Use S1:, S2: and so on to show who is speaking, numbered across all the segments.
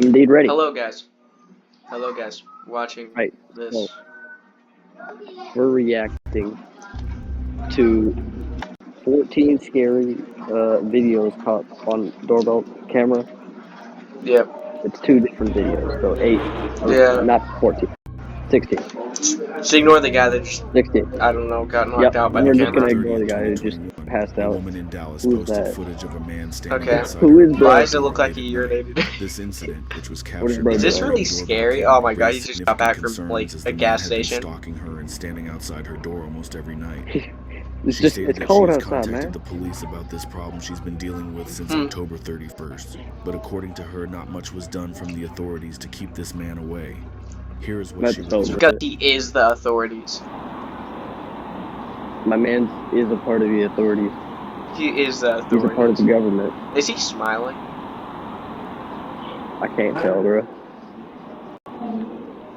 S1: indeed ready.
S2: Hello guys. Hello guys. Watching
S1: Right.
S2: this.
S1: So we're reacting to 14 scary videos caught on Doorbell camera.
S2: Yep.
S1: It's 2 different videos, so 8.
S2: Yeah.
S1: Not 14. 16.
S2: Just ignore the guy that just,
S1: 16.
S2: I don't know, got knocked
S1: Yep.
S2: out by
S1: And
S2: the
S1: we're just
S2: camera.
S1: gonna ignore the guy who just passed
S3: A
S1: out.
S3: woman in Dallas
S1: Who's
S3: posted
S1: that?
S3: footage of a man standing
S2: Okay.
S3: outside
S1: Who
S3: her
S1: is bro?
S2: Why
S3: apartment
S2: does it look
S3: door
S2: like he
S3: late at night.
S2: urinated?
S3: This incident, which was
S1: What is
S3: captured
S1: bro
S2: Is
S3: by
S2: this
S3: the
S1: doing?
S2: really
S3: doorbell
S2: scary?
S3: camera,
S2: Oh my god,
S3: raised
S2: he's just got back from
S3: significant
S2: like
S3: concerns as
S2: a
S3: the
S2: gas
S3: man had been
S2: station.
S3: stalking her and standing outside her door almost every night.
S1: It's cold outside, man.
S3: Contacted the police about this problem she's been dealing with since October 31st. But according to her, not much was done from the authorities to keep this man away. Here is what she
S1: That's
S2: Because he is the authorities.
S1: My man is a part of the authorities.
S2: He is the authorities.
S1: He's a part of the government.
S2: Is he smiling?
S1: I can't tell, bro.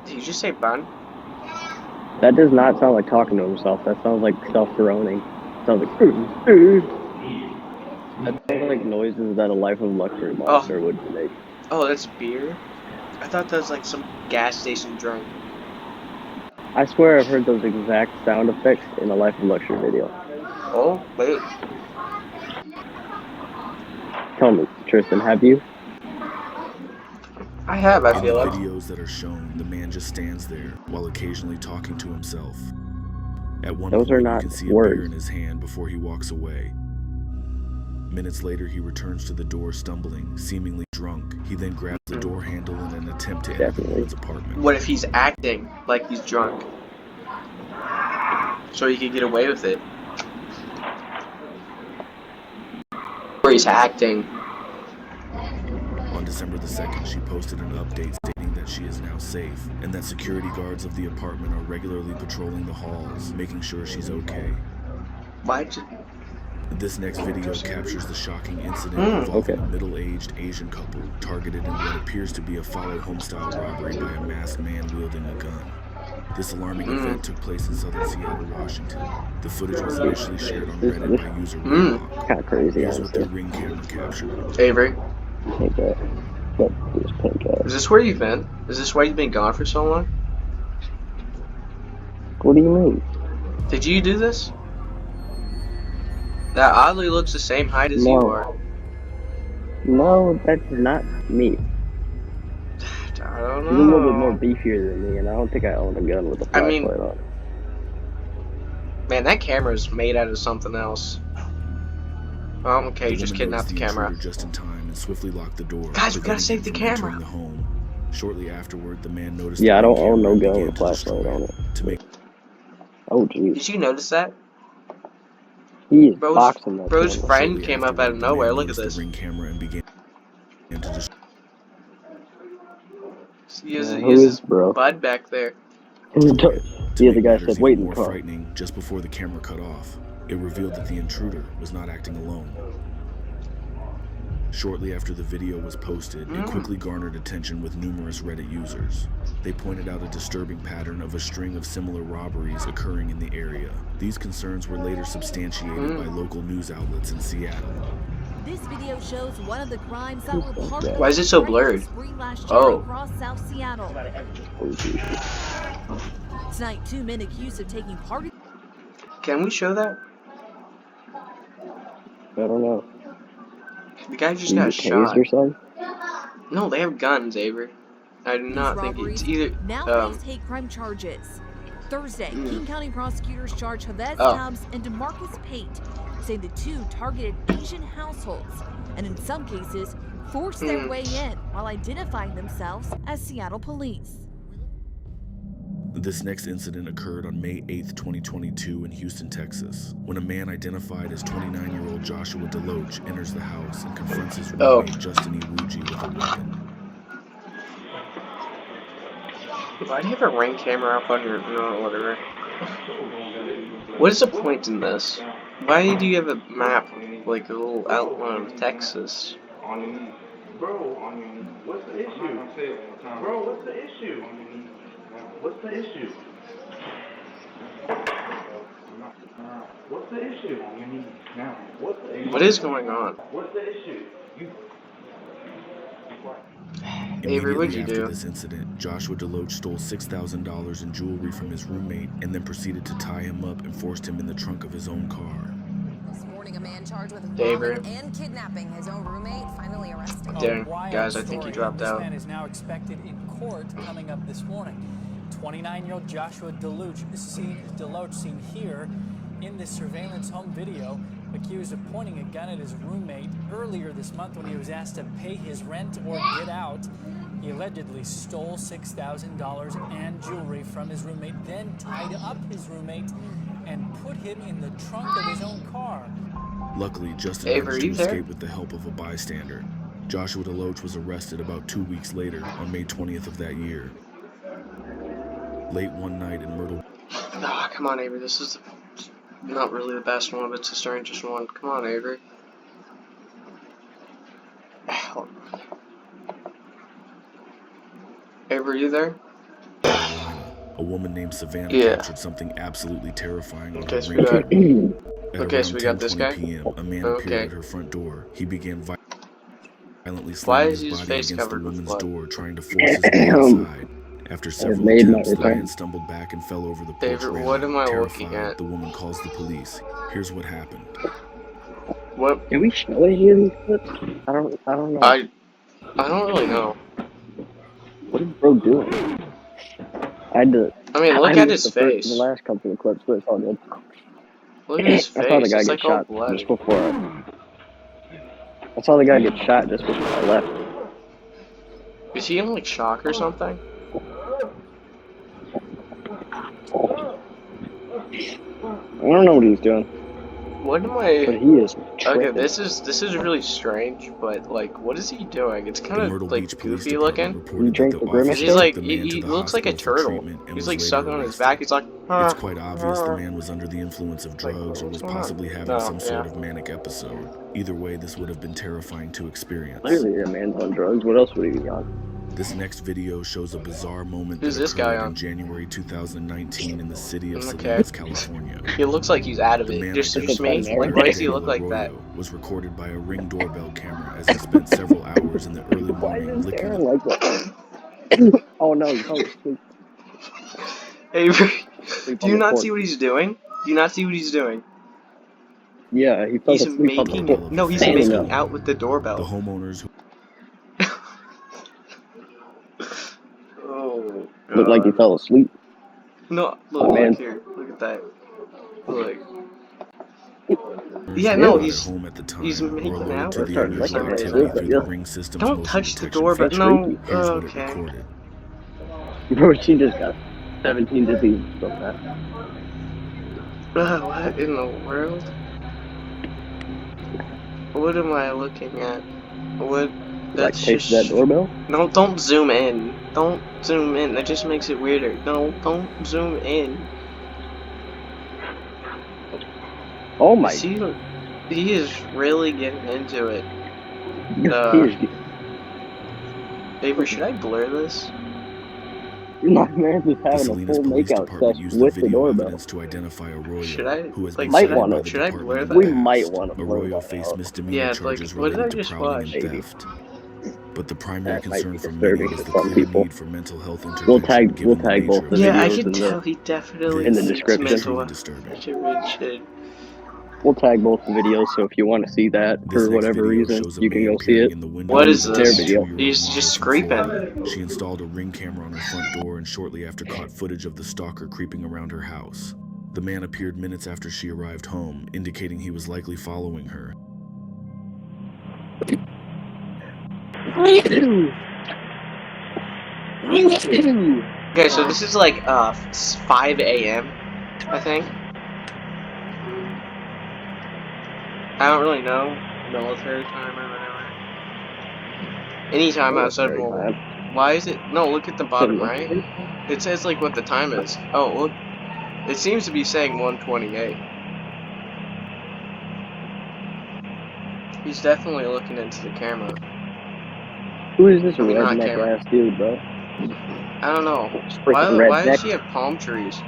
S2: Did you just say bun?
S1: That does not sound like talking to himself. That sounds like self-groaning. Sounds like that sounds like noises that a Life of Luxury monster would make.
S2: Oh, that's beer? I thought that was like some gas station drink.
S1: I swear I've heard those exact sound effects in a Life of Luxury video.
S2: Oh, wait.
S1: Tell me, Tristan, have you?
S2: I have, I
S3: In
S2: feel
S3: the
S2: like.
S3: videos that are shown, the man just stands there while occasionally talking to himself. At one
S1: Those
S3: point,
S1: are
S3: you
S1: not
S3: can see a
S1: words.
S3: beer in his hand before he walks away. Minutes later, he returns to the door stumbling, seemingly drunk. He then grabs the door handle in an attempt to enter the woman's apartment.
S2: What if he's acting like he's drunk? So he could get away with it. Or he's acting.
S3: On December the 2nd, she posted an update stating that she is now safe and that security guards of the apartment are regularly patrolling the halls, making sure she's okay.
S2: Why?
S3: This next video captures the shocking incident involving a middle-aged Asian couple targeted in what appears to be a follow-home-style robbery by a masked man wielding a gun. This alarming event took place in southern Seattle, Washington. The footage was initially shared on Reddit by user Waylock.
S1: Kind of crazy.
S3: Here's what their Ring camera captured.
S2: Avery?
S1: Pink cat. Pink cat.
S2: Is this where you've been? Is this why you've been gone for so long?
S1: What do you mean?
S2: Did you do this? That oddly looks the same height as you are.
S1: No, that's not me.
S2: I don't know.
S1: He's a little bit more beefier than me, and I don't think I own a gun with a flashlight on it.
S2: Man, that camera's made out of something else. Oh, okay, you just kidnapped the camera.
S3: Just in time and swiftly locked the door.
S2: Guys, we gotta save the camera.
S3: The home. Shortly afterward, the man noticed.
S1: Yeah, I don't own no gun with a flashlight on it. Oh, jeez.
S2: Did you notice that?
S1: He is boxing that
S2: Bro's
S1: camera.
S2: friend came up out of nowhere. Look at this.
S3: Ring camera and began to
S2: He has
S1: bro?
S2: bud back there.
S1: The other guy said, "Wait in the car."
S3: Frightening, just before the camera cut off, it revealed that the intruder was not acting alone. Shortly after the video was posted, it quickly garnered attention with numerous Reddit users. They pointed out a disturbing pattern of a string of similar robberies occurring in the area. These concerns were later substantiated by local news outlets in Seattle.
S4: This video shows one of the crimes that were part of
S2: Why is it so blurred?
S4: across South Seattle. Tonight, 2 men accused of taking part in...
S2: Can we show that?
S1: I don't know.
S2: The guy just got shot.
S1: Or something?
S2: No, they have guns, Avery. I do not think it's either.
S4: Now face hate crime charges. Thursday, King County prosecutors charged Chavez Tubbs and DeMarcus Pate, saying the two targeted Asian households and in some cases forced their way in while identifying themselves as Seattle police.
S3: This next incident occurred on May 8th, 2022 in Houston, Texas, when a man identified as 29-year-old Joshua DeLoach enters the house and confronts his roommate Justin Iwuji with a weapon.
S2: Why do you have a Ring camera up on your... No, whatever. What is the point in this? Why do you have a map, like a little outline of Texas?
S5: Bro, what's the issue? Bro, what's the issue? What's the issue? What's the issue? What's the issue?
S2: What is going on?
S5: What's the issue?
S2: Avery, what'd
S3: Immediately
S2: you
S3: after
S2: do?
S3: this incident, Joshua DeLoach stole $6,000 in jewelry from his roommate and then proceeded to tie him up and forced him in the trunk of his own car.
S6: This morning, a man charged with
S2: Avery.
S6: robbing and kidnapping his own roommate finally arrested.
S2: Darren, guys, I think he dropped
S7: this
S2: out.
S7: man is now expected in court coming up this morning. 29-year-old Joshua DeLoach seen here in this surveillance home video, accused of pointing a gun at his roommate earlier this month when he was asked to pay his rent or get out. He allegedly stole $6,000 and jewelry from his roommate, then tied up his roommate and put him in the trunk of his own car.
S3: Luckily, Justin
S2: Avery,
S3: managed to
S2: you there?
S3: escape with the help of a bystander. Joshua DeLoach was arrested about 2 weeks later, on May 20th of that year. Late one night in Myrtle.
S2: Ah, come on, Avery. This is not really the best one, but it's the strangest one. Come on, Avery. Avery, you there?
S3: A woman named Savannah
S2: Yeah.
S3: captured something absolutely terrifying on
S2: Okay,
S3: her
S2: so we
S3: ring
S2: got-
S3: camera. At
S2: Okay, so we got this
S3: 10:20
S2: guy?
S3: p.m., a man
S2: Okay.
S3: appeared at her front door. He began violently
S2: Why
S3: slamming
S2: is
S3: his
S2: his
S3: body
S2: face
S3: against the
S2: covered with
S3: woman's
S2: blood?
S3: door, trying to force his way inside. After several
S1: made my
S3: attempts, the
S1: return.
S3: man stumbled back and fell over the porch
S2: David,
S3: railing.
S2: what am I
S3: Terrified,
S2: looking at?
S3: the woman calls the police. Here's what happened.
S2: What?
S1: Can we show any of these clips? I don't know.
S2: I don't really know.
S1: What is bro doing? I had to.
S2: I mean, look
S1: I
S2: at
S1: missed
S2: his
S1: the
S2: face.
S1: the last couple of clips, but it's all good.
S2: Look at his
S1: I saw the
S2: face.
S1: guy
S2: It's
S1: get
S2: like all
S1: shot
S2: bloody.
S1: just before I saw the guy get shot just before I left.
S2: Is he in like shock or something?
S1: I don't know what he's doing,
S2: What am
S1: but
S2: I?
S1: he is
S2: Okay,
S1: tripping.
S2: this is really strange, but like, what is he doing? It's
S3: The
S2: kind
S3: Myrtle
S2: of like
S3: Beach Police
S2: goofy
S3: Department
S2: looking.
S3: reported
S1: You
S3: that
S1: drink
S3: the
S1: the Grimace
S3: officer
S2: He's
S1: shake?
S2: like
S3: took the man
S2: he
S3: to the
S2: looks like a
S3: hospital for
S2: turtle.
S3: treatment and
S2: He's
S3: was
S2: like
S3: later
S2: sucking on his
S3: arrested.
S2: back. He's like,
S3: It's quite obvious the man was under the influence of drugs or was
S2: what's going on?
S3: possibly having
S2: No,
S3: some sort
S2: yeah.
S3: of manic episode. Either way, this would have been terrifying to experience.
S1: Clearly, a man's on drugs. What else would he be on?
S3: This next video shows a bizarre moment
S2: Who's
S3: that
S2: this guy
S3: occurred
S2: on?
S3: in January 2019 in the city of
S2: Okay.
S3: Salinas, California.
S2: he looks like he's out of
S3: The
S2: it.
S3: man
S2: Just
S3: identified
S2: me.
S3: as
S2: Like, why does he
S3: Daniel
S2: look like that?
S3: Arroyo was recorded by a Ring doorbell camera as he spent several hours in the early
S1: Why
S3: morning
S1: is
S3: licking
S1: Aaron like that? Oh no, he fell asleep.
S2: Avery,
S1: Asleep
S2: do
S1: on
S2: you
S1: the
S2: not
S1: porch.
S2: see what he's doing? Do you not see what he's doing?
S1: Yeah, he fell
S2: He's
S1: asleep on the
S2: making
S1: porch.
S2: no, he's
S1: Standing
S2: making
S1: up.
S2: out with the
S3: the
S2: doorbell.
S3: homeowners who
S2: Oh,
S1: Looked like he
S2: God.
S1: fell asleep.
S2: No,
S1: Oh,
S2: look
S1: man.
S2: here. Look at that. Look.
S3: were
S2: Yeah,
S3: not
S2: no,
S3: at
S2: he's-
S3: home at the time
S2: he's
S3: were
S2: making
S3: alerted
S2: out
S3: to
S2: with
S3: the
S2: her.
S3: unusual
S2: Like,
S3: activity
S2: yeah.
S3: through the Ring system's
S2: Don't
S3: motion
S2: touch the
S3: detection
S2: doorbell.
S3: feature.
S2: No.
S3: Here's what it
S2: Okay.
S3: recorded.
S1: Bro, she just got 17 diseases from that.
S2: What in the world? What am I looking at? What?
S1: Like,
S2: That's
S1: taste
S2: just.
S1: that doorbell?
S2: No, don't zoom in. Don't zoom in. That just makes it weirder. No, don't zoom in.
S1: Oh my.
S2: See, he is really getting into it.
S1: He is
S2: Avery, should I blur this?
S1: my man just
S3: The
S1: having a
S3: Salinas
S1: full
S3: Police
S1: makeout
S3: Department
S1: session
S3: used the
S1: with the
S3: video
S1: doorbell.
S3: evidence to identify Arroyo,
S2: Should I,
S3: who has
S2: like,
S3: been
S1: might
S3: cited
S1: wanna-
S3: by the
S2: should I
S3: department
S2: blur
S3: in
S2: that?
S3: the
S1: We
S3: past.
S1: might want to blur
S3: Arroyo
S1: that
S3: faced
S1: out.
S3: misdemeanor
S2: Yeah, like,
S3: charges
S2: what did I
S3: related to
S2: just
S3: prowling
S2: watch?
S3: and
S1: Maybe.
S3: theft. But the primary
S1: That might
S3: concern
S1: be
S3: for
S1: disturbing
S3: many was
S1: to
S3: the
S1: some
S3: clear
S1: people.
S3: need for mental health intervention
S1: We'll
S3: given
S1: tag
S3: the nature
S1: both
S3: of
S1: the
S3: the
S2: Yeah, I
S1: videos
S2: can
S1: in
S2: tell
S1: the
S2: he definitely
S1: in the
S3: This
S1: description.
S3: is
S2: mental
S3: truly disturbing.
S2: intervention.
S1: we'll tag both the videos, so if you want to see that
S3: This
S1: for
S3: next
S1: whatever
S3: video
S1: reason,
S3: shows a
S1: you can
S3: man
S1: go see
S3: peering
S1: it.
S3: in the window
S2: What
S3: of
S2: is
S3: a
S1: Their
S2: this?
S3: 22-year-old
S1: video.
S2: He's
S3: model
S2: just
S3: from
S2: creeping.
S3: Florida. She installed a Ring camera on her front door and shortly after caught footage of the stalker creeping around her house. The man appeared minutes after she arrived home, indicating he was likely following her.
S2: Okay, so this is like 5 a.m. I think. I don't really know military time or whatever. Anytime outside of
S1: Military
S2: normal.
S1: time.
S2: Why is it? No, look at the bottom right.
S1: Military?
S2: It says like what the time is. Oh, look. It seems to be saying 1:28. He's definitely looking into the camera.
S1: Who is this
S2: I mean, not
S1: redneck
S2: camera.
S1: ass dude, bro?
S2: I don't know.
S1: Freaking
S2: Why does
S1: redneck.
S2: she have palm trees?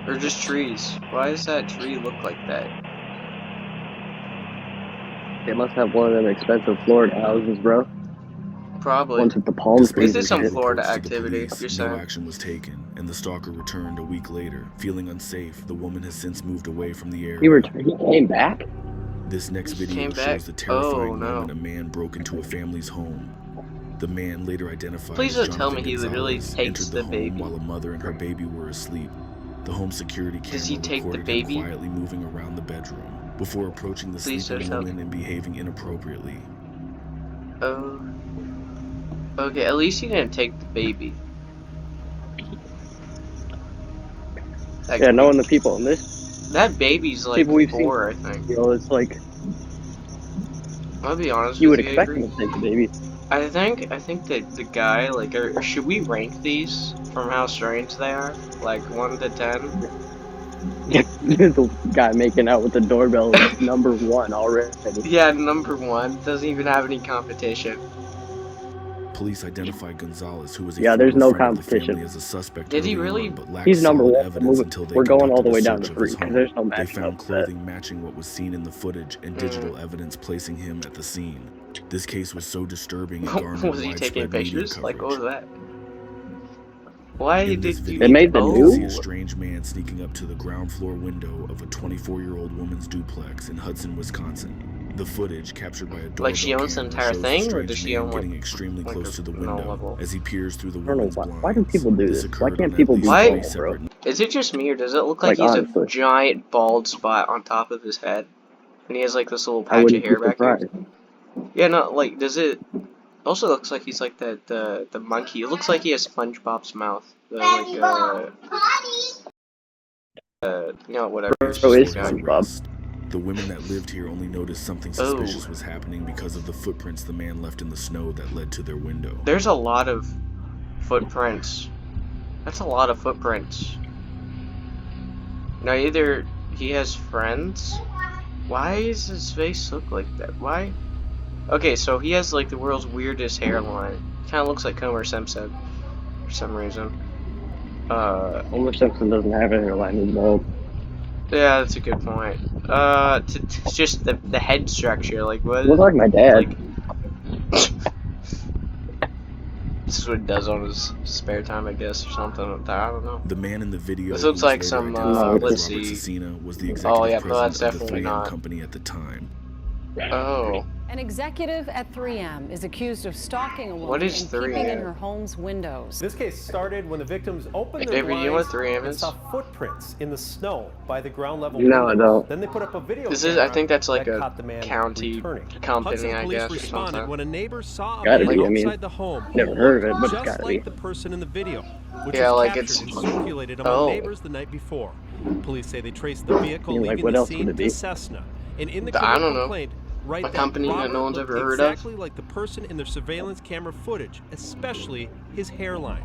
S2: Or just trees? Why does that tree look like that?
S1: They must have one of them expensive Florida houses, bro.
S2: Probably.
S1: Ones with the palm
S3: Despite
S2: This
S1: trees
S2: is
S1: and
S2: some
S1: shit.
S2: Florida
S3: reports to the
S2: activity,
S3: police,
S2: you're
S3: no
S2: saying.
S3: action was taken, and the stalker returned a week later. Feeling unsafe, the woman has since moved away from the area.
S1: He came back?
S3: This next
S2: He
S3: video
S2: came back?
S3: shows the terrifying
S2: Oh, no.
S3: moment a man broke into a family's home. The man, later identified
S2: Please
S3: as
S2: don't tell
S3: Jonathan
S2: me he literally
S3: Gonzalez,
S2: takes
S3: entered
S2: the
S3: the home
S2: baby.
S3: while a mother and her baby were asleep. The home security
S2: Does he
S3: camera
S2: take the
S3: recorded
S2: baby?
S3: him quietly moving around the bedroom before approaching the
S2: Please
S3: sleeping
S2: don't tell me.
S3: woman and behaving inappropriately.
S2: Oh. Okay, at least he didn't take the baby.
S1: Yeah, knowing the people in this,
S2: That baby's like
S1: people we've
S2: 4,
S1: seen,
S2: I think.
S1: you know, it's like,
S2: I'll be honest
S1: you
S2: with
S1: would
S2: you,
S1: expect
S2: Avery.
S1: them to take the baby.
S2: I think that the guy, like, or should we rank these from how strange they are? Like 1 to 10?
S1: The guy making out with the doorbell is #1 already.
S2: Yeah, number 1 doesn't even have any competition.
S3: Police identified Gonzalez, who was a
S1: Yeah, there's
S3: former
S1: no
S3: friend of the
S1: competition.
S3: family, as a suspect
S2: Did he
S3: early
S2: really?
S3: on, but lacked
S1: He's
S3: solid
S1: #1.
S3: evidence until they
S1: We're going all
S3: conducted
S1: the way
S3: a
S1: down to
S3: search of
S1: 3
S3: his
S1: because
S3: home.
S1: there's no
S3: They
S1: matching
S3: found
S1: up to that.
S3: clothing matching what was seen in the footage and digital evidence placing him at the scene. This case was so disturbing it garnered
S2: Was he taking
S3: widespread media
S2: pictures? Like, what
S3: coverage.
S2: was that? Why
S3: In this
S2: did
S3: video,
S2: you?
S1: It made the
S3: you
S1: news?
S3: see a strange man sneaking up to the ground floor window of a 24-year-old woman's duplex in Hudson, Wisconsin. The footage, captured by a doorbell
S2: Like, she owns the
S3: camera,
S2: entire
S3: shows
S2: thing,
S3: the
S2: or does
S3: strange
S2: she
S3: man
S2: own, like,
S3: getting extremely close to the
S2: no
S3: window
S2: level?
S3: as he peers through the
S1: I don't know
S3: woman's blinds.
S1: why do people do this? Why
S3: occurred
S1: can't
S3: on
S1: people
S3: at
S1: do
S3: least
S2: Why?
S3: three
S1: both, bro?
S3: separate.
S2: Is it just me, or does it look like,
S1: Like,
S2: he's
S1: honestly.
S2: a giant bald spot on top of his head? And he has, like, this little
S1: I
S2: patch of
S1: wouldn't be
S2: hair back here?
S1: surprised.
S2: Yeah, no, like, does it... Also looks like he's like the monkey. It looks like he has SpongeBob's mouth. You know, whatever.
S1: Bro,
S2: It's
S1: is
S2: just
S3: Before his
S2: guy.
S1: SpongeBob.
S3: arrest, the women that lived here only noticed something suspicious was happening because of the footprints the man left in the snow that led to their window.
S2: There's a lot of footprints. That's a lot of footprints. Now, either he has friends. Why does his face look like that? Why? Okay, so he has like the world's weirdest hairline. Kind of looks like Homer Simpson for some reason.
S1: Homer Simpson doesn't have a hairline, he's bald.
S2: Yeah, that's a good point. It's just the head structure. Like, what?
S1: He looks like my dad.
S2: Like, this is what he does on his spare time, I guess, or something. I don't know.
S3: The man in the video,
S2: This
S3: who
S2: looks
S3: was
S2: like
S3: later
S2: some,
S3: identified
S2: let's
S3: as Robert
S2: see.
S3: Cecina, was the executive
S2: Yeah, no, that's
S3: president of the
S2: definitely
S3: 3M
S2: not.
S3: company at the time.
S2: Oh.
S8: An executive at 3M is accused of stalking a woman
S2: What is
S8: and peeping in
S2: 3M?
S8: her home's windows.
S9: This case started when the victims opened their
S2: Avery, you know what
S9: blinds
S2: 3M
S9: and
S2: is?
S9: saw footprints in the snow by the ground level
S1: No, I
S9: windows.
S1: don't.
S9: Then they put up a video
S2: This is,
S9: camera
S2: I think that's like
S9: that
S2: a
S9: caught the man
S2: county
S9: returning.
S2: company,
S10: Hudson
S2: I
S10: police
S2: guess, or
S10: responded
S2: something.
S10: when a neighbor saw a
S1: Gotta
S10: man
S1: be, I mean,
S10: outside the home.
S1: never heard of it, but it's
S10: just
S1: gotta
S10: like
S1: be.
S10: the person in the video, which
S2: Yeah,
S10: was
S2: like
S10: captured
S2: it's-
S10: and circulated among
S2: oh.
S10: neighbors the night before. Police say they traced the vehicle
S1: You're like,
S10: leaving
S1: what
S10: the
S1: else would
S10: scene
S1: it be?
S10: to Cessna. And in the
S2: I
S10: criminal
S2: don't know.
S10: complaint, write
S2: A
S10: that
S2: company that
S10: Robert
S2: no one's
S10: looked
S2: ever heard of?
S10: exactly like the person in the surveillance camera footage, especially his hairline.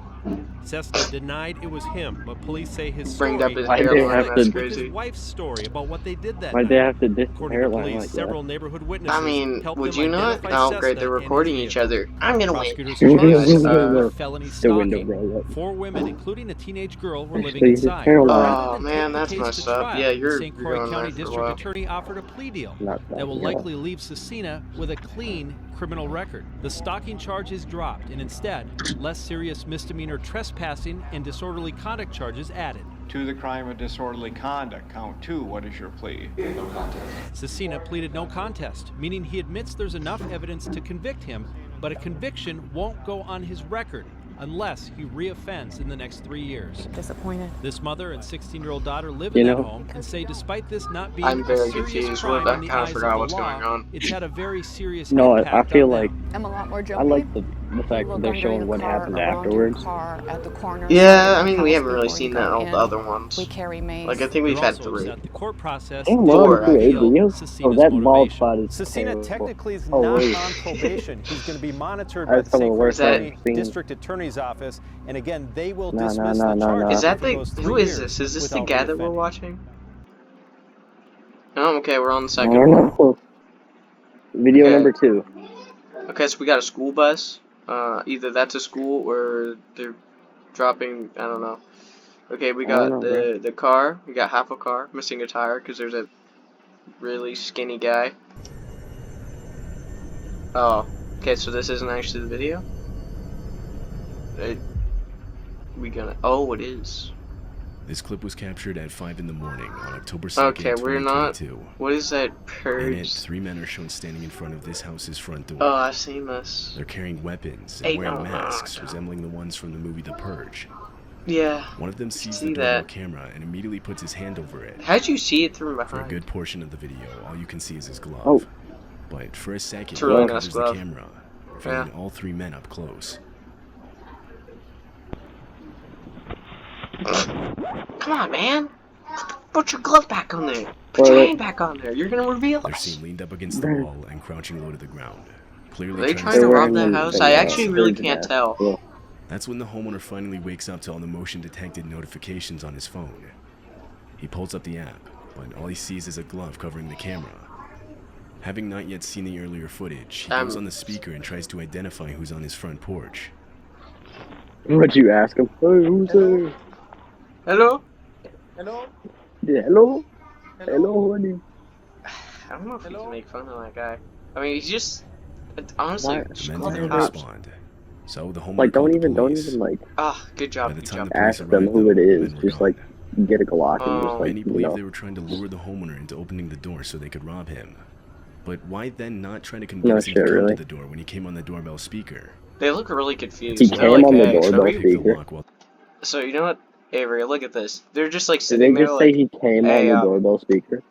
S10: Cessna denied it was him, but police say his story
S2: Bringed up his
S1: Why do they
S2: hairline,
S1: have
S2: that's
S1: to-
S10: with
S2: crazy.
S10: his wife's story about what they did that
S1: Why'd
S10: night.
S1: they have to diss the
S10: According to
S1: hairline
S10: police,
S1: like that?
S10: several neighborhood witnesses
S2: I mean,
S10: helped
S2: would
S10: them
S2: you not?
S10: identify
S2: Oh,
S10: Cessna
S2: great, they're
S10: and his
S2: recording each
S10: vehicle.
S2: other. I'm gonna win.
S10: Prosecutors
S2: Guys,
S10: charged felony
S1: The window
S10: stalking.
S1: grow up.
S10: 4 women, including a teenage girl, were living
S1: Actually, his
S10: inside.
S1: hairline.
S10: Rather
S2: Oh
S10: than
S2: man,
S10: take the
S2: that's
S10: case
S2: messed
S10: to
S2: up.
S10: trial,
S2: Yeah,
S10: the
S2: you're
S10: St. Croix
S2: going there
S10: County
S2: for a
S10: District
S2: while.
S10: Attorney offered a plea deal
S1: Not
S10: that will
S1: yeah.
S10: likely leave Cecina with a clean criminal record. The stalking charge is dropped, and instead, less serious misdemeanor trespassing and disorderly conduct charges added.
S11: To the crime of disorderly conduct, count 2, what is your plea?
S10: No contest. Cecina pleaded no contest, meaning he admits there's enough evidence to convict him, but a conviction won't go on his record unless he reoffends in the next 3 years.
S8: Disappointed.
S10: This mother and 16-year-old daughter live
S1: You
S10: in that
S1: know-
S10: home and say despite this not being
S2: I'm
S10: a
S2: very
S10: serious
S2: confused.
S10: crime
S2: I
S10: in the
S2: kinda
S10: eyes of
S2: forgot
S10: the
S2: what's
S10: law,
S2: going on.
S10: it's had a very serious
S1: No,
S10: impact
S1: I feel
S10: on
S1: like
S10: them.
S8: I'm a lot more
S1: I
S8: jumpy.
S1: like the fact that they're showing what happened afterwards.
S2: Yeah, I mean, we haven't really seen that in all the other ones.
S8: We carry mace.
S2: Like, I think we've
S10: They're
S2: had
S10: also
S2: 3.
S10: upset the court process
S1: Damn,
S10: didn't
S1: what happened to
S10: reveal
S1: Adrian?
S10: Cecina's
S1: Oh, that bald
S10: motivation.
S1: spot is
S9: Cecina
S1: terrible.
S9: technically is
S1: Oh,
S9: not
S1: wait.
S9: on probation. He's going to be monitored by
S1: That's
S9: the
S1: some of the
S9: St.
S1: worst
S9: Croix
S2: I've
S9: County
S1: seen.
S9: District Attorney's Office, and again, they will
S1: No,
S9: dismiss
S1: no,
S9: the
S1: no,
S9: charges
S1: no.
S2: Is that
S9: for
S2: the...
S9: those 3
S2: Who is
S9: years
S2: this? Is this the
S9: without
S2: guy that we're
S9: reoffending.
S2: watching? Oh, okay, we're on the
S1: I
S2: second
S1: don't
S2: one.
S1: know. Video
S2: Okay.
S1: number 2.
S2: Okay, so we got a school bus. Either that's a school or they're dropping, I don't know. Okay, we
S1: I don't
S2: got
S1: know,
S2: the car. We got half a car, missing a tire because there's a really skinny guy. Oh, Okay, so this isn't actually the video? We gonna... Oh, it is.
S3: This clip was captured at 5 in the morning on October 2nd,
S2: Okay, we're not...
S3: 2022.
S2: What is that
S3: In it,
S2: purge?
S3: 3 men are shown standing in front of this house's front door.
S2: Oh, I've seen this.
S3: They're carrying weapons and
S2: Hey,
S3: wearing
S2: no,
S3: masks
S2: no.
S3: resembling the ones from the movie The Purge.
S2: Yeah.
S3: One of them sees the
S2: See
S3: doorbell
S2: that.
S3: camera and immediately puts his hand over it.
S2: How'd you see it through
S3: For a
S2: behind?
S3: good portion of the video, all you can see is his glove.
S1: Oh.
S3: But for a second,
S2: It's a really
S3: he
S2: nice
S3: covers
S2: glove.
S3: the camera, revealing all 3 men up close.
S2: Come on, man. Put your glove back on there. Put your hand back on there. You're gonna reveal
S3: They're
S2: us.
S3: seen leaned up against the wall and crouching low to the ground. Clearly
S2: Are they
S3: trying
S2: trying to rob
S3: steal
S2: that
S3: the
S2: house?
S3: doorbell.
S2: I actually really can't tell.
S3: That's when the homeowner finally wakes up to all the motion detected notifications on his phone. He pulls up the app, but all he sees is a glove covering the camera. Having not yet seen the earlier footage, he goes on the speaker and tries to identify who's on his front porch.
S1: What'd you ask him? Hey, who's there?
S2: Hello?
S5: Hello?
S1: Yeah, hello? Hello, honey.
S2: I don't know if you can make fun of that guy. I mean, he's just... Honestly,
S1: Why-
S2: just
S3: The men
S2: call
S3: did
S2: the
S3: not
S2: cops.
S3: respond. So the homeowner
S1: Like,
S3: called
S1: don't
S3: the
S1: even,
S3: police.
S2: Ah, good job,
S3: By the
S2: good
S3: time
S2: job.
S3: the police
S1: ask them
S3: arrived,
S1: who it
S3: though, the
S1: is.
S3: men were
S1: Just,
S3: gone.
S1: like, get a Glock and just, like,
S3: Many
S1: you
S3: believe
S1: know.
S3: they were trying to lure the homeowner into opening the door so they could rob him. But why then not try to
S1: No
S3: convince him
S1: shit,
S3: to come
S1: really.
S3: to the door when he came on the doorbell speaker?
S2: They look really confused.
S1: He
S2: They're
S1: came
S2: like,
S1: on the
S2: hey, should
S1: doorbell
S2: we...
S1: speaker.
S2: So, you know what? Avery, look at this. They're just, like,
S1: Did
S2: sitting
S1: they
S2: there
S1: just
S2: like...
S1: say he came
S2: hey,
S1: on the doorbell speaker?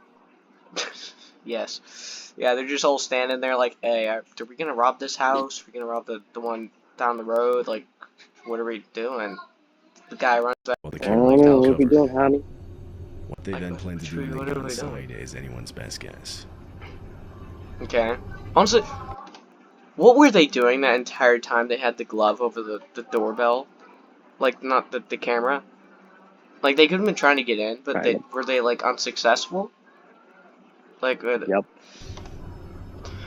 S2: Yes. Yeah, they're just all standing there like, hey, are we gonna rob this house? Are we gonna rob the one down the road? Like, what are we doing? The guy runs back.
S3: While the
S1: I
S3: camera
S1: don't
S3: was
S1: know.
S3: not
S1: What we doing,
S3: covered,
S1: honey?
S3: what they
S2: Like,
S3: then plan to do when they
S2: what
S3: get
S2: are we doing?
S3: inside is anyone's best guess.
S2: Okay. Honestly, what were they doing that entire time they had the glove over the doorbell? Like, not the camera? Like, they could have been trying to get in, but were they, like, unsuccessful? Like,
S1: Yep.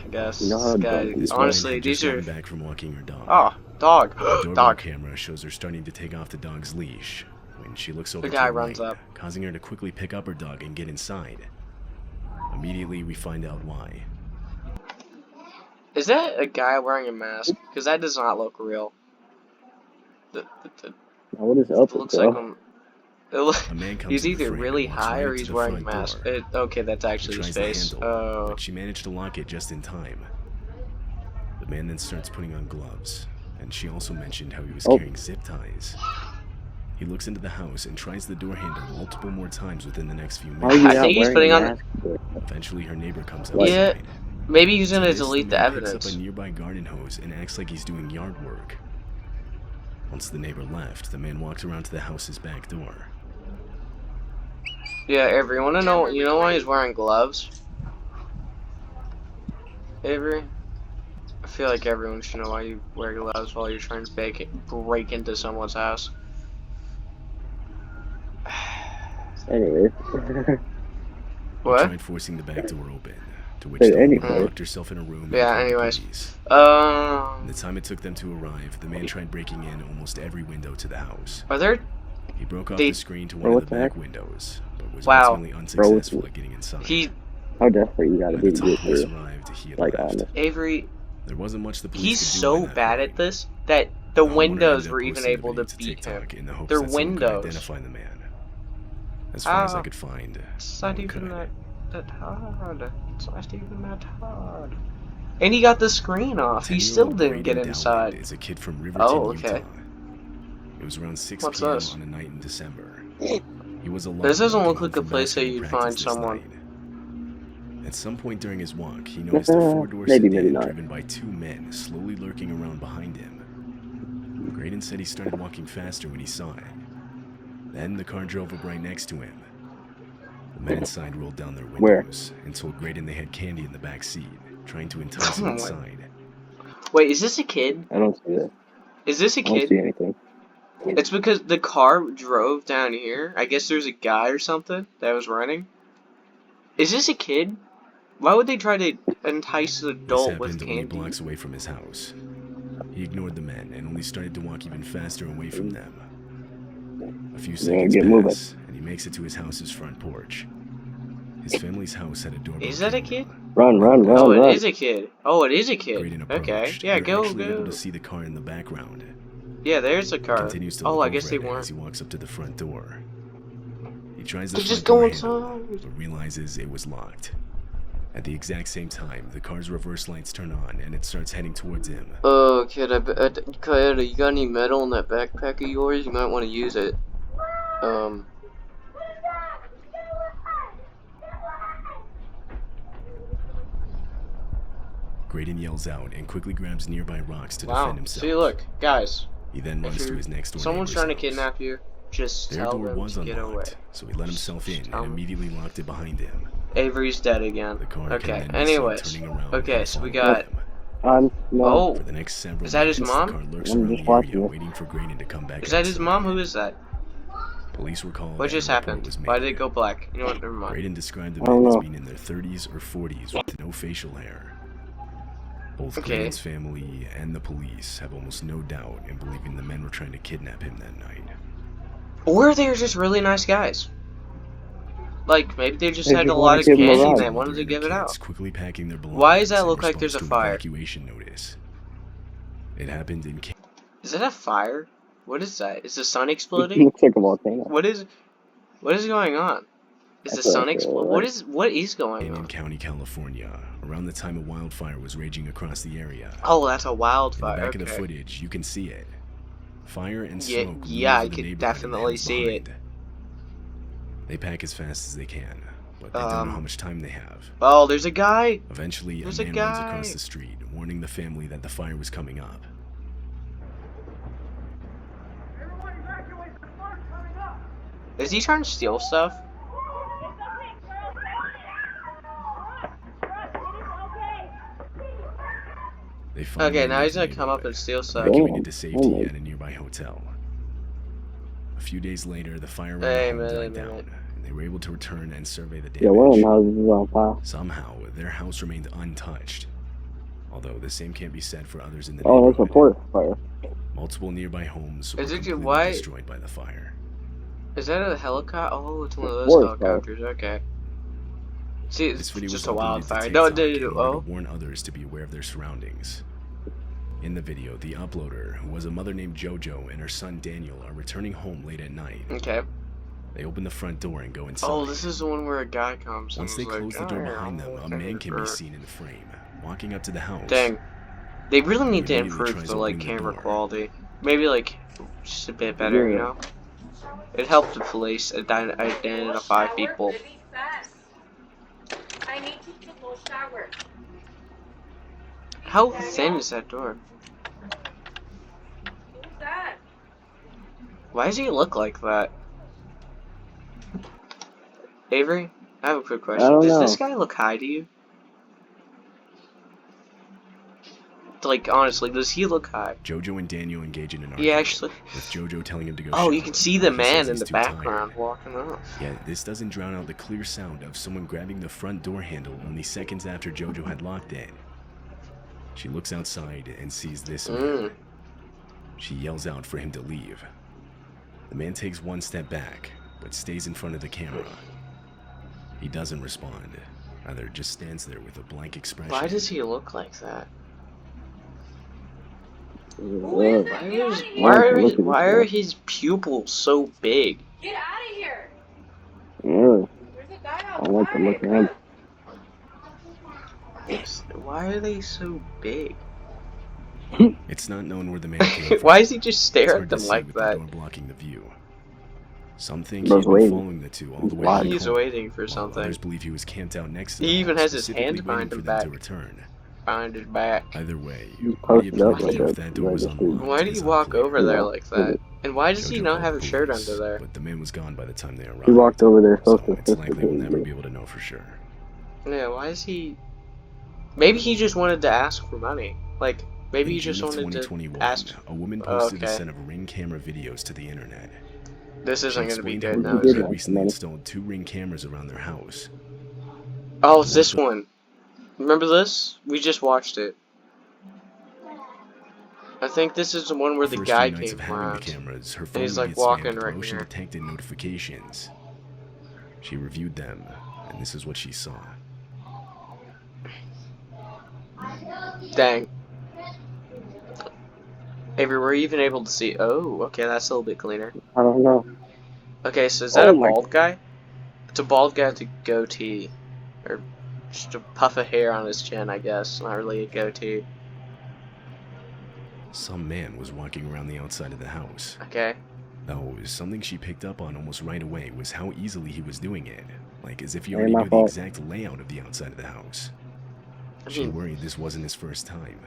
S2: I guess.
S1: You know how
S3: This
S2: Honestly,
S3: woman had
S2: these
S3: just
S2: are...
S3: gotten back from walking her dog.
S2: Oh, dog.
S3: The doorbell
S2: Dog.
S3: camera shows her starting to take off the dog's leash when she looks over
S2: The
S3: to
S2: guy
S3: the
S2: runs
S3: right,
S2: up.
S3: causing her to quickly pick up her dog and get inside. Immediately, we find out why.
S2: Is that a guy wearing a mask? Because that does not look real.
S1: What is up
S2: It looks
S1: with
S2: like
S1: bro?
S3: A man comes
S2: he's
S3: in the
S2: either
S3: frame
S2: really
S3: and walks
S2: high
S3: right
S2: or
S3: up to
S2: he's
S3: the
S2: wearing a
S3: front
S2: mask.
S3: door.
S2: Okay, that's
S3: She
S2: actually his
S3: tries the
S2: face.
S3: handle,
S2: Oh.
S3: but she managed to lock it just in time. The man then starts putting on gloves, and she also mentioned how he was carrying zip ties. He looks into the house and tries the door handle multiple more times within the next few minutes.
S1: How are you
S2: I think he's putting on.
S3: Eventually, her neighbor comes
S2: Yeah,
S3: outside.
S2: maybe he's gonna
S3: To this,
S2: delete
S3: the
S2: the
S3: man picks
S2: evidence.
S3: up a nearby garden hose and acts like he's doing yard work. Once the neighbor left, the man walked around to the house's back door.
S2: Yeah, Avery, you know why he's wearing gloves? Avery? I feel like everyone should know why you wear gloves while you're trying to break into someone's house.
S1: Anyways.
S3: He
S2: What?
S3: tried forcing the back door open, to which the woman locked herself in a room and
S2: Yeah,
S3: called the
S2: anyways.
S3: police. In the time it took them to arrive, the man tried breaking in almost every window to the house.
S2: Are there...
S3: He broke off the screen to one of the back windows, but was
S2: Wow.
S3: ultimately unsuccessful at getting inside.
S1: How desperate you gotta
S3: By
S1: be
S3: the
S1: to
S3: time
S1: get
S3: police
S1: through?
S3: arrived, he had
S1: Like,
S3: left.
S1: honest.
S2: Avery...
S3: There wasn't much the police
S2: He's
S3: could do
S2: so
S3: by that
S2: bad
S3: point.
S2: at this that the
S3: The homeowner
S2: windows
S3: ended up
S2: were even
S3: posting the
S2: able to
S3: video
S2: beat him.
S3: TikTok in the hopes
S2: They're
S3: that someone could
S2: windows.
S3: identify the man. As far as I could find,
S2: It's
S3: no
S2: not
S3: one
S2: even
S3: could.
S2: that hard. It's not even that hard. And he got the screen off. He still didn't get inside.
S3: Is a kid from Riverton,
S2: Oh, okay.
S3: Utah. It was around 6
S2: What's
S3: p.m.
S2: this?
S3: on a night in December. He was alone.
S2: This doesn't look
S3: walking
S2: like a
S3: home from
S2: place that
S3: basketball
S2: you'd
S3: practice
S2: find
S3: this
S2: someone.
S3: night. At some point during his walk, he noticed a four-door
S1: Maybe
S3: sedan
S1: not.
S3: driven by 2 men slowly lurking around behind him. Graydon said he started walking faster when he saw it. Then the car drove up right next to him. The men inside rolled down their windows and told Graydon they had candy in the back seat, trying to entice him inside.
S2: Wait, is this a kid?
S1: I don't see that.
S2: Is this a
S1: I don't
S2: kid?
S1: see anything.
S2: It's because the car drove down here. I guess there's a guy or something that was running. Is this a kid? Why would they try to entice an
S3: This
S2: adult with
S3: happened only
S2: candy?
S3: blocks away from his house. He ignored the men and only started to walk even faster away from them. A few seconds
S1: get moving.
S3: pass, and he makes it to his house's front porch. His family's house had a doorbell.
S2: Is that a kid?
S1: Run, run, run,
S2: Oh,
S1: run.
S2: it is a kid. Oh, it is a kid.
S3: Graydon
S2: Okay.
S3: approached.
S2: Yeah,
S3: You're
S2: go,
S3: actually able
S2: go.
S3: to see the car in the background.
S2: Yeah, there's a car.
S3: Continues to
S2: Oh,
S3: look
S2: I guess
S3: over
S2: they
S3: at it
S2: weren't.
S3: as he walks up to the front door. He tries the
S2: They're just
S3: front door
S2: going
S3: handle,
S2: inside.
S3: but realizes it was locked. At the exact same time, the car's reverse lights turn on and it starts heading towards him.
S2: Oh, kid, kid, you got any metal in that backpack of yours? You might want to use it.
S3: Graydon yells out and quickly grabs nearby rocks to defend himself.
S2: See, look, guys.
S3: He then runs to his next door
S2: Someone's trying to
S3: house.
S2: kidnap you. Just
S3: Their
S2: tell
S3: door
S2: them
S3: was
S2: to get away.
S3: unlocked, so he let himself in and immediately locked it behind him.
S2: Avery's dead again.
S3: The car
S2: Okay,
S3: can then be
S2: anyways.
S3: seen turning around
S2: Okay,
S3: and
S2: so we
S3: following
S2: got...
S3: him.
S1: No.
S2: Oh,
S3: For the next several
S2: is that his
S3: minutes,
S2: mom?
S3: the car lurks
S1: I'm
S3: around
S1: just
S3: the area,
S1: watching it.
S3: waiting for Graydon to come back.
S2: Is that his
S3: outside.
S2: mom? Who is that?
S3: Police were called.
S2: What just
S3: and a report
S2: happened?
S3: was made.
S2: Why did it go black? You know what? Never mind.
S3: Graydon described the
S1: I don't
S3: men as
S1: know.
S3: being in their 30s or 40s with no facial hair. Both
S2: Okay.
S3: Graydon's family and the police have almost no doubt in believing the men were trying to kidnap him that night.
S2: Or they're just really nice guys. Like, maybe they just
S1: They
S2: had
S1: just
S2: a
S1: wanna
S2: lot of
S1: give 'em a
S2: candy
S1: ride.
S2: and they wanted to give it out.
S3: Quickly packing their
S2: Why does that
S3: belongings
S2: look
S3: in
S2: like there's a
S3: response to an
S2: fire?
S3: evacuation notice. It happened in
S2: Is that a fire? What is that? Is the sun exploding?
S1: Looks like a volcano.
S2: What is going on? Is the
S1: That's what
S2: sun
S1: I feel
S2: exploding?
S1: like.
S2: What is going
S3: Canyon
S2: on?
S3: County, California, around the time a wildfire was raging across the area.
S2: Oh, that's a
S3: In the
S2: wildfire.
S3: back of the
S2: Okay.
S3: footage, you can see it. Fire and
S2: Yeah,
S3: smoke. loom
S2: yeah,
S3: over
S2: I
S3: the
S2: could
S3: neighborhood
S2: definitely
S3: and
S2: see it.
S3: behind. They pack as fast as they can, but they don't know how much time they have.
S2: Oh, there's a guy.
S3: Eventually,
S2: There's
S3: a
S2: a
S3: man runs
S2: guy.
S3: across the street, warning the family that the fire was coming up.
S2: Is he trying to steal stuff?
S3: They finally
S2: Okay, now
S3: leave
S2: he's
S3: the
S2: gonna come up
S3: neighborhood,
S2: and steal stuff.
S3: evacuated to safety
S1: Oh.
S3: at a nearby hotel. A few days later, the fire
S2: Hey,
S3: around home
S2: minute,
S3: died down,
S2: minute.
S3: and they were able to return and survey the damage.
S1: Yeah, one of them houses is on fire.
S3: Somehow, their house remained untouched. Although the same can't be said for others in the
S1: Oh, that's a
S3: neighborhood.
S1: forest fire.
S3: Multiple nearby homes were
S2: Is it
S3: completely
S2: why-
S3: destroyed by the fire.
S2: Is that a helicopter? Oh, it's one of those
S1: Forest fire.
S2: helicopters. Okay. See, it's
S3: This video
S2: just
S3: was
S2: a
S3: uploaded to
S2: wildfire.
S3: TikTok
S2: No,
S3: in order
S2: oh.
S3: to warn others to be aware of their surroundings. In the video, the uploader, who was a mother named JoJo, and her son Daniel are returning home late at night.
S2: Okay.
S3: They open the front door and go inside.
S2: Oh, this is the one where a guy comes.
S3: Once
S2: and
S3: they
S2: is like,
S3: close the door
S2: "Oh,
S3: behind them, a
S2: okay,
S3: man can be
S2: sure."
S3: seen in the frame, walking up to the house.
S2: Dang. They really need to
S3: Immediately
S2: improve
S3: tries
S2: the like
S3: opening the
S2: camera
S3: door.
S2: quality. Maybe like just a bit better, you know? It helped the police identify people.
S12: I need to go shower.
S2: How thin is that door?
S12: Who's that?
S2: Why does he look like that? Avery, I have a quick question.
S1: don't
S2: Does this
S1: know.
S2: guy look high to you? Like, honestly, does he look high?
S3: JoJo and Daniel engage in an argument,
S2: Yeah, actually.
S3: with JoJo telling him to go
S2: Oh, you
S3: shower,
S2: can see the
S3: but he says
S2: man in
S3: he's
S2: the
S3: too tired.
S2: background walking up.
S3: Yet this doesn't drown out the clear sound of someone grabbing the front door handle only seconds after JoJo had locked it. She looks outside and sees this man. She yells out for him to leave. The man takes one step back, but stays in front of the camera. He doesn't respond, rather just stands there with a blank expression.
S2: Why does he look like that?
S1: Ugh.
S2: Why are his pupils so big?
S12: Get out of here.
S1: Ugh.
S12: There's a guy
S1: I don't like the look of him.
S2: Why are they so big?
S3: It's not known where the man came from.
S2: Why does he just stare
S3: It's
S2: at
S3: hard to
S2: them
S3: see
S2: like
S3: with
S2: that?
S3: the door blocking the view. Some think
S1: Bro's
S3: he'd been
S1: waiting.
S3: following the two all the way to the
S2: He's
S3: car,
S2: waiting for
S3: while
S2: something.
S3: Others believe he was camped out next to
S2: He
S3: them,
S2: even has his
S3: specifically
S2: hands
S3: waiting
S2: behind
S3: for
S2: him
S3: them
S2: back.
S3: to return.
S2: Behind his back.
S3: Either way,
S1: He's
S3: what do you
S1: posted up
S3: believe
S1: like
S3: if
S1: a
S3: that door was
S1: registry.
S3: unlocked?
S2: Why do
S3: is
S2: you walk
S3: unclear.
S2: over there like that? And why does he
S3: JoJo
S2: not
S3: called
S2: have a shirt
S3: police,
S2: under there?
S3: But the man was gone by the time they arrived.
S1: He walked over there so
S3: So it's likely we'll never
S1: suspiciously.
S3: be able to know for sure.
S2: Yeah, why is he... Maybe he just wanted to ask for money. Like, maybe he
S3: In
S2: just
S3: June of
S2: wanted to
S3: 2021,
S2: ask...
S3: a woman posted a
S2: okay.
S3: set of Ring camera videos to the internet.
S2: This
S3: She
S2: isn't going to be
S3: explained
S2: good
S3: how
S2: now,
S3: her
S2: is
S3: brother
S2: it?
S3: recently installed 2 Ring cameras around their house.
S2: Oh, it's this one. Remember this? We just watched it. I think this is the one where the
S3: First
S2: guy
S3: few nights
S2: came
S3: of having the
S2: around.
S3: cameras, her
S2: And
S3: phone
S2: he's
S3: would
S2: like
S3: get
S2: walking
S3: spammed with
S2: right
S3: motion
S2: here.
S3: detected notifications. She reviewed them, and and this is what she saw.
S2: Dang. Avery, were you even able to see? Oh, okay, that's a little bit cleaner.
S1: I don't know.
S2: Okay, so is that a bald guy? It's a bald guy with a goatee. Or just a puff of hair on his chin, I guess. Not really a goatee.
S3: Some man was walking around the outside of the house.
S2: Okay.
S3: Though something she picked up on almost right away was how easily he was doing it. Like as if he already knew the exact layout of the outside of the house. She worried this wasn't his first time.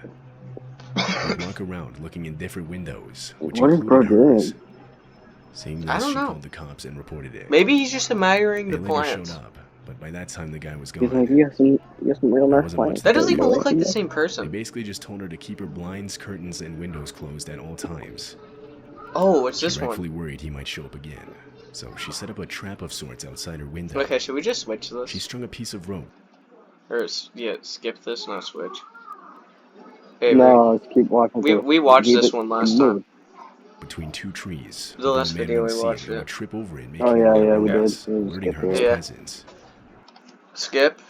S3: He'd walk around looking in different windows, which included hers. Seeing this, she called the cops and reported it.
S2: Maybe he's just admiring the plants.
S3: Showed up, but by that time the guy was gone.
S1: He's like, you got some real nice plants.
S2: That doesn't even look like the same person.
S3: They basically just told her to keep her blinds, curtains, and windows closed at all times.
S2: Oh, what's this one?
S3: She rightfully worried he might show up again, so she set up a trap of sorts outside her window.
S2: Okay, should we just switch this?
S3: She strung a piece of rope.
S2: Or, yeah, skip this, not switch.
S1: Hey, no, let's keep walking.
S2: We watched this one last time.
S3: Between two trees.
S2: The last video we watched it.
S3: Trip over it,
S1: oh yeah, we did.
S3: Alerting her of presence.
S2: Skip.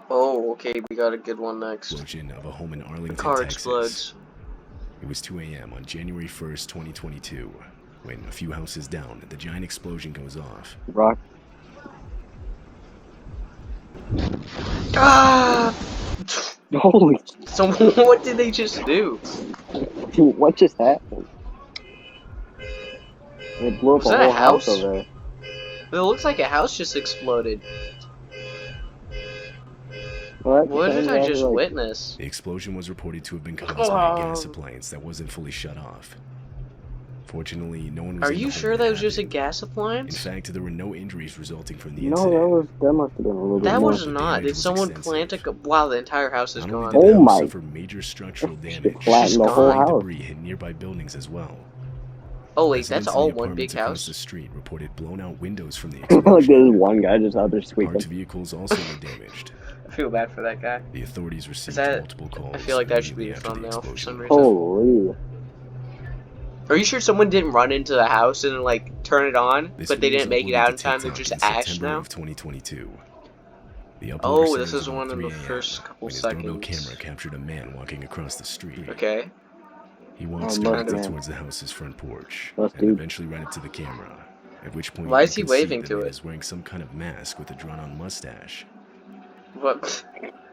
S2: Oh, okay, we got a good one next.
S3: Explosion of a home in Arlington,
S2: the car
S3: Texas.
S2: explodes.
S3: It was 2 a.m. on January 1st, 2022, when a few houses down, the giant explosion goes off.
S1: Rock.
S2: Ah!
S1: Holy.
S2: So what did they just do?
S1: What just happened? It blew up a whole house over there.
S2: It looks like a house just exploded.
S1: What
S2: did I just witness?
S3: The explosion was reported to have been caused by a gas appliance that wasn't fully shut off. Fortunately, no one was.
S2: Are you sure that was just a gas appliance?
S3: In fact, there were no injuries resulting from the
S1: incident.
S3: No,
S1: that must have been a little bit
S2: That
S1: more.
S2: was not. Did someone plant a... Wow, the entire house is gone.
S1: Oh my.
S3: Suffer major structural damage.
S1: Flattened the whole house.
S3: Debris hit nearby buildings as well.
S2: Oh wait, that's all one big house?
S3: The street reported blown out windows from the
S1: explosion. Like there's one guy just out there sweeping.
S3: Parts vehicles also were damaged.
S2: I feel bad for that guy.
S3: The authorities received multiple calls.
S2: I feel like that should be a thumbnail for some reason.
S1: Holy.
S2: Are you sure someone didn't run into the house and like turn it on, but they didn't make it out in time? They're just ash now.
S3: Of 2022.
S2: Oh, this is one of the first couple seconds.
S3: Doorbell camera captured a man walking across the street.
S2: Okay.
S3: He walks directly towards the house's front porch and eventually right up to the camera. At which point,
S2: why is he waving to it?
S3: He's wearing some kind of mask with a drawn-on mustache.
S2: What?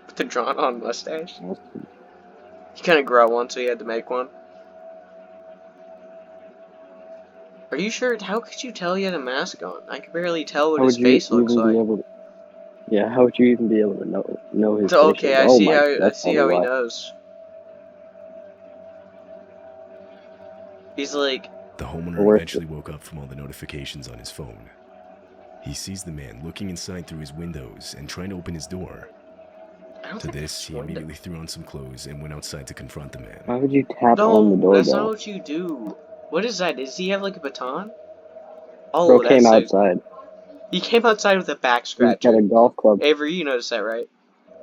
S2: With a drawn-on mustache? He couldn't grow one, so he had to make one. Are you sure? How could you tell he had a mask on? I could barely tell what his face looks like.
S1: Yeah, how would you even be able to know his face?
S2: Okay, I see how he knows. He's like...
S3: The homeowner eventually woke up from all the notifications on his phone. He sees the man looking inside through his windows and trying to open his door. To this, he immediately threw on some clothes and went outside to confront the man.
S1: Why would you tap on the door?
S2: No, that's not what you do. What is that? Does he have like a baton? Oh,
S1: Bro came outside.
S2: He came outside with a back scratcher.
S1: He had a golf club.
S2: Avery, you noticed that, right?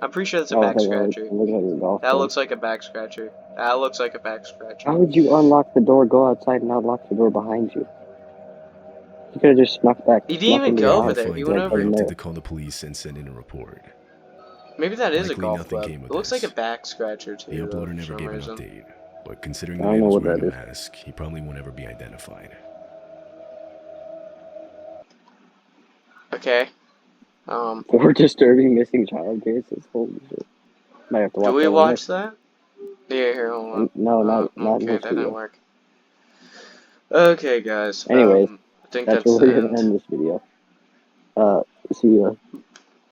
S2: I'm pretty sure that's a back scratcher. That looks like a back scratcher. That looks like a back scratcher.
S1: How would you unlock the door, go outside, and not lock the door behind you? You could have just snuck back.
S2: He didn't even go over there. He went over
S3: there. To call the police and send in a report.
S2: Maybe that is a golf club. It looks like a back scratcher too.
S3: The uploader never gave an update, but considering the man was wearing a mask, he probably won't ever be identified.
S2: Okay.
S1: For disturbing missing child cases. Holy shit. Might have to watch.
S2: Do we watch that? Yeah, here, hold on.
S1: No, not
S2: okay,
S1: this
S2: that
S1: video.
S2: didn't work. Okay, guys.
S1: Anyways,
S2: I think
S1: that's where we're gonna end this video. See ya.